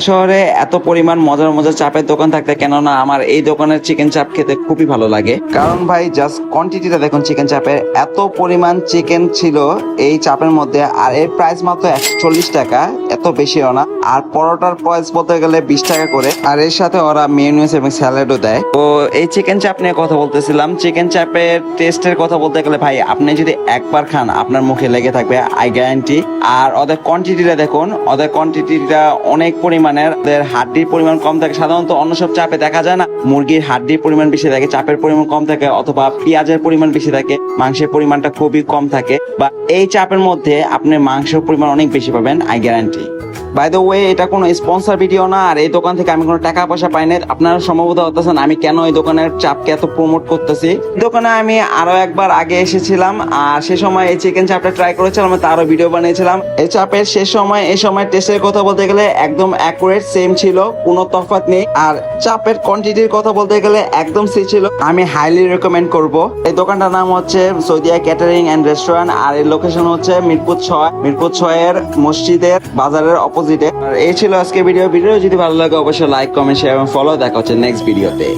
শহরে এত পরিমাণ মজার মজার চাপের দোকান থাকতে কেননা আমার এই দোকানের চিকেন চাপ খেতে খুবই ভালো লাগে। কারণ ভাই জাস্ট কোয়ান্টিটিটা দেখুন, চিকেন চাপের এত পরিমাণ চিকেন ছিল এই চাপের মধ্যে, আর এর প্রাইস মাত্র 140 টাকা, এত বেশিও না। আর পরোটার প্রাইস বলতে গেলে 20 টাকা করে, আর এর সাথে ওরা মেয়োনিজ এবং স্যালাডও দেয়। তো এই চিকেন চাপ নিয়ে কথা বলতেছিলাম। চিকেন চাপের টেস্টের কথা বলতে গেলে ভাই আপনি যদি একবার খান আপনার মুখে লেগে থাকবে, আই গ্যারান্টি। আর ওদের কোয়ান্টিটিটা দেখুন, ওদের কোয়ান্টিটিটা অনেক পরিমাণের। ওদের হাড্ডির পরিমাণ কম থাকে। সাধারণত অন্য সব চাপে দেখা যায় না মুরগির হাড্ডির পরিমাণ বেশি থাকে, চাপের পরিমাণ কম থাকে, অথবা পেঁয়াজের পরিমাণ বেশি থাকে, মাংসের পরিমাণটা খুবই কম থাকে। বা এই চাপের মধ্যে আপনি মাংসের পরিমাণ অনেক বেশি পাবেন, I guarantee. By the way, এটা কোনো স্পন্সর ভিডিও না, আর এই দোকান থেকে আমি কোনো টাকা পয়সা পাই না। আপনারা সম্ভবত হতেছেন আমি কেন এই দোকানের চাপকে এত প্রমোট করতেছি। দোকানে আমি আরো একবার আগে এসেছিলাম, আর সে সময় এই চিকেন চাপটা ট্রাই করেছিলাম, তারও ভিডিও বানিয়েছিলাম। এই চাপের শেষ সময় এই সময় টেস্টের কথা বলতে গেলে একদম অ্যাকুরেট সেম ছিল, কোনো তফাৎ নেই। আর চাপের কোয়ান্টিটির কথা বলতে গেলে একদম সে ছিল। আমি হাইলি রেকমেন্ড করব। এই দোকানটার নাম হচ্ছে সৌদিয়া ক্যাটারিং এন্ড রেস্টুরেন্ট, আর এর লোকেশন হচ্ছে মিরপুর 6 এর মসজিদের বাজারের অপোজিটে। আর এই ছিল আজকে ভিডিও যদি ভালো লাগে অবশ্যই লাইক, কমেন্ট, শেয়ার এবং ফলো। দেখা হচ্ছে নেক্সট ভিডিওতে।